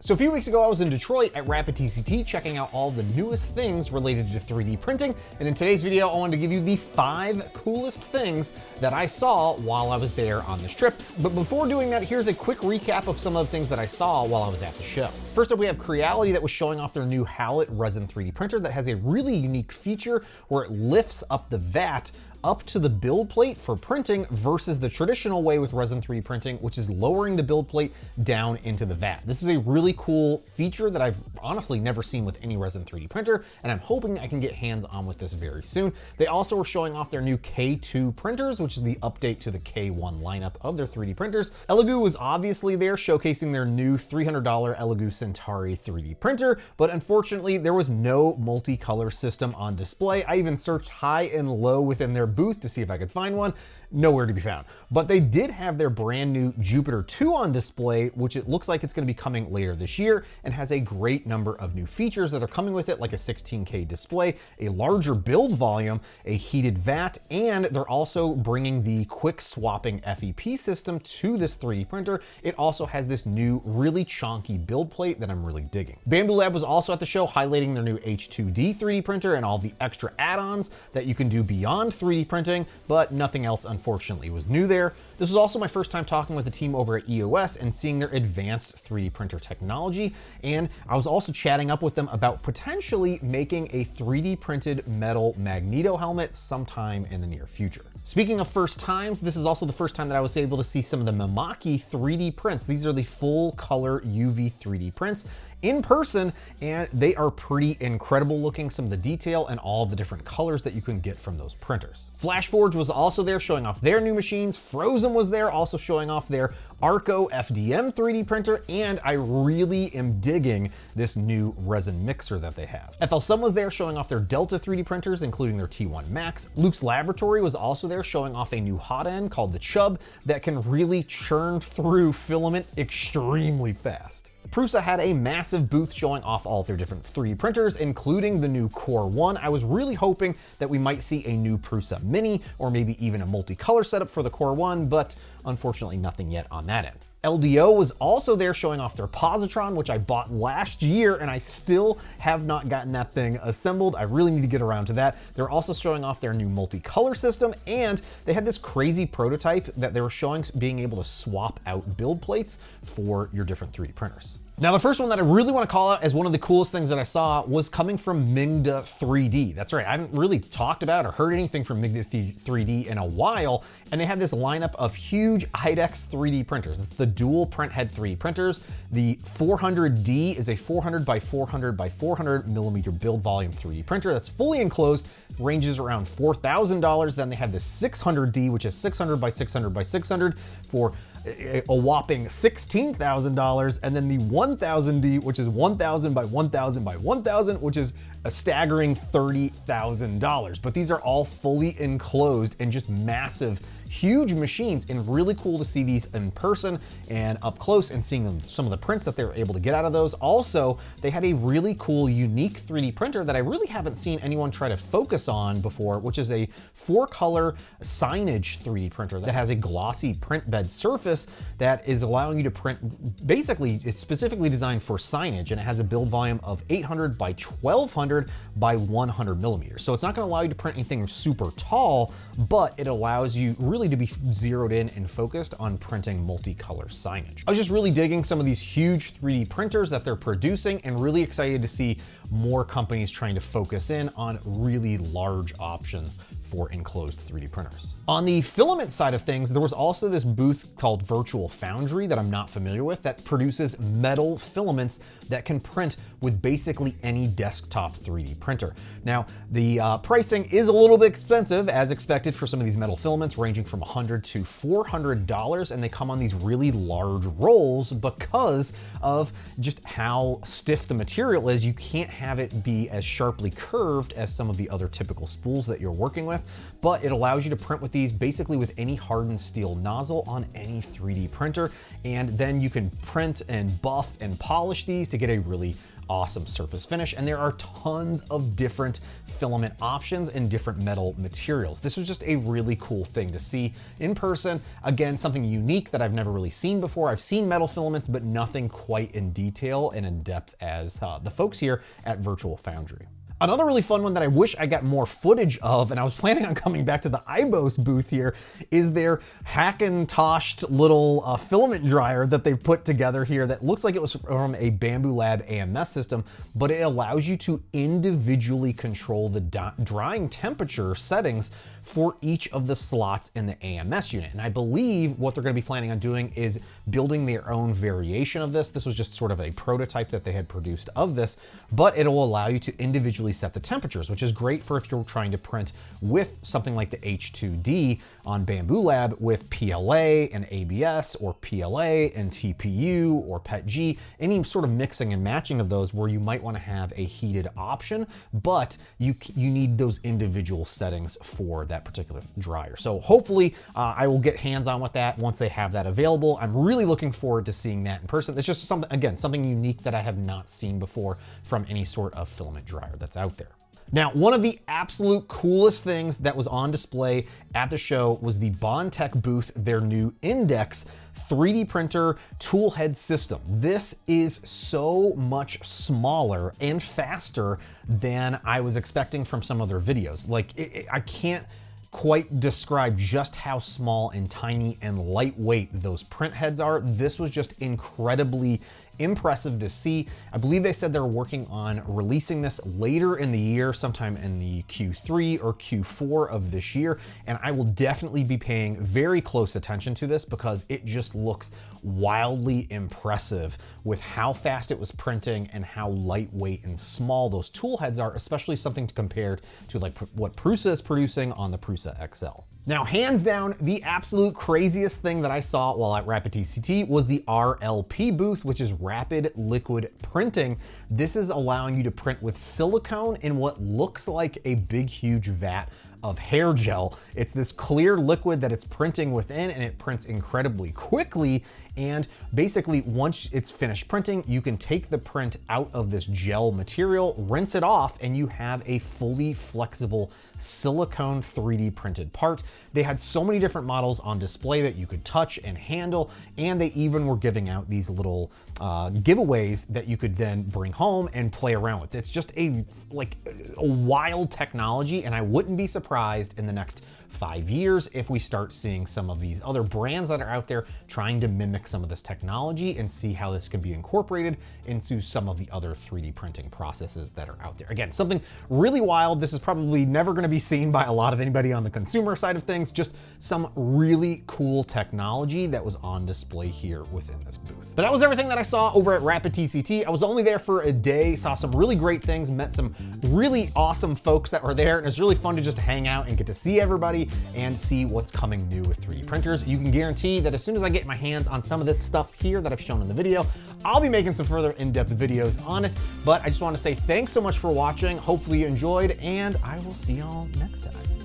So a few weeks ago, I was in Detroit at Rapid TCT checking out all the newest things related to 3D printing. And in today's video, I wanted to give you the 5 coolest things that I saw while I was there on this trip. But before doing that, here's a quick recap of some of the things that I saw while I was at the show. First up, we have Creality that was showing off their new Howlett resin 3D printer that has a really unique feature where it lifts up the vat up to the build plate for printing versus the traditional way with resin 3D printing, which is lowering the build plate down into the vat. This is a really cool feature that I've honestly never seen with any resin 3D printer, and I'm hoping I can get hands on with this very soon. They also were showing off their new K2 printers, which is the update to the K1 lineup of their 3D printers. Elegoo was obviously there showcasing their new $300 Elegoo Centauri 3D printer, but unfortunately there was no multicolor system on display. I even searched high and low within their booth to see if I could find one. Nowhere to be found. But they did have their brand new Jupiter 2 on display, which it looks like it's going to be coming later this year and has a great number of new features that are coming with it, like a 16K display, a larger build volume, a heated vat, and they're also bringing the quick swapping FEP system to this 3D printer. It also has this new really chonky build plate that I'm really digging. Bambu Lab was also at the show highlighting their new H2D 3D printer and all the extra add-ons that you can do beyond 3D printing, but nothing else unfortunately was new there. This was also my first time talking with the team over at EOS and seeing their advanced 3D printer technology. And I was also chatting up with them about potentially making a 3D printed metal magneto helmet sometime in the near future. Speaking of first times, this is also the first time that I was able to see some of the Mimaki 3D prints. These are the full color UV 3D prints in person, and they are pretty incredible looking, some of the detail and all the different colors that you can get from those printers. FlashForge was also there showing off their new machines. Phrozen was there also showing off their Arco FDM 3D printer, and I really am digging this new resin mixer that they have. FLSUN was there showing off their Delta 3D printers, including their T1 Max. Luke's Labratory was also there showing off a new hot end called the Chub that can really churn through filament extremely fast. Prusa had a massive booth showing off all of their different 3D printers, including the new Core 1. I was really hoping that we might see a new Prusa Mini or maybe even a multicolor setup for the Core 1, but unfortunately nothing yet on that end. LDO was also there showing off their Positron, which I bought last year, and I still have not gotten that thing assembled. I really need to get around to that. They're also showing off their new multicolor system, and they had this crazy prototype that they were showing being able to swap out build plates for your different 3D printers. Now, the first one that I really want to call out as one of the coolest things that I saw was coming from Mingda 3D. That's right, I haven't really talked about or heard anything from Mingda 3D in a while, and they have this lineup of huge IDEX 3D printers. It's the dual print head 3D printers. The 400D is a 400 by 400 by 400 millimeter build volume 3D printer that's fully enclosed, ranges around $4,000. Then they have the 600D, which is 600 by 600 by 600 for a whopping $16,000, and then the 1000D, which is 1000 by 1000 by 1000, which is a staggering $30,000. But these are all fully enclosed and just massive, huge machines, and really cool to see these in person and up close and seeing them, some of the prints that they were able to get out of those. Also, they had a really cool, unique 3D printer that I really haven't seen anyone try to focus on before, which is a 4-color signage 3D printer that has a glossy print bed surface that is allowing you to print. Basically, it's specifically designed for signage, and it has a build volume of 800 by 1200 by 100 millimeters. So it's not going to allow you to print anything super tall, but it allows you really to be zeroed in and focused on printing multicolor signage. I was just really digging some of these huge 3D printers that they're producing, and really excited to see more companies trying to focus in on really large options for enclosed 3D printers. On the filament side of things, there was also this booth called Virtual Foundry that I'm not familiar with that produces metal filaments that can print with basically any desktop 3D printer. Now, the pricing is a little bit expensive as expected for some of these metal filaments, ranging from $100 to $400, and they come on these really large rolls because of just how stiff the material is. You can't have it be as sharply curved as some of the other typical spools that you're working with, but it allows you to print with these basically with any hardened steel nozzle on any 3D printer, and then you can print and buff and polish these to get a really awesome surface finish, and there are tons of different filament options and different metal materials. This was just a really cool thing to see in person. Again, something unique that I've never really seen before. I've seen metal filaments, but nothing quite in detail and in depth as the folks here at Virtual Foundry. Another really fun one that I wish I got more footage of, and I was planning on coming back to the Eibos booth here, is their Hackintoshed little filament dryer that they've put together here that looks like it was from a Bambu Lab AMS system, but it allows you to individually control the drying temperature settings for each of the slots in the AMS unit. And I believe what they're gonna be planning on doing is building their own variation of this. This was just sort of a prototype that they had produced of this, but it'll allow you to individually set the temperatures, which is great for if you're trying to print with something like the H2D on Bambu Lab with PLA and ABS, or PLA and TPU, or PETG, any sort of mixing and matching of those where you might wanna have a heated option, but you need those individual settings for that particular dryer. So hopefully I will get hands-on with that once they have that available. I'm really looking forward to seeing that in person. It's just something, again, something unique that I have not seen before from any sort of filament dryer that's out there. Now, one of the absolute coolest things that was on display at the show was the Bondtech booth, their new INDX 3D printer tool head system. This is so much smaller and faster than I was expecting from some of their videos. Like, I can't quite describe just how small and tiny and lightweight those print heads are. This was just incredibly impressive to see. I believe they said they're working on releasing this later in the year, sometime in the Q3 or Q4 of this year, and I will definitely be paying very close attention to this because it just looks wildly impressive with how fast it was printing and how lightweight and small those tool heads are, especially something to compare to like what Prusa is producing on the Prusa XL. Now, hands down, the absolute craziest thing that I saw while at Rapid TCT was the RLP booth, which is Rapid Liquid Printing. This is allowing you to print with silicone in what looks like a big, huge vat of hair gel. It's this clear liquid that it's printing within, and it prints incredibly quickly. And basically, once it's finished printing, you can take the print out of this gel material, rinse it off, and you have a fully flexible silicone 3D printed part. They had so many different models on display that you could touch and handle, and they even were giving out these little giveaways that you could then bring home and play around with. It's just a wild technology, and I wouldn't be surprised in the next 5 years if we start seeing some of these other brands that are out there trying to mimic some of this technology and see how this can be incorporated into some of the other 3D printing processes that are out there. Again, something really wild. This is probably never going to be seen by a lot of anybody on the consumer side of things, just some really cool technology that was on display here within this booth. But that was everything that I saw over at Rapid TCT. I was only there for a day, saw some really great things, met some really awesome folks that were there, and it was really fun to just hang out and get to see everybody and see what's coming new with 3D printers. You can guarantee that as soon as I get my hands on some of this stuff here that I've shown in the video, I'll be making some further in-depth videos on it. But I just want to say thanks so much for watching. Hopefully you enjoyed, and I will see y'all next time.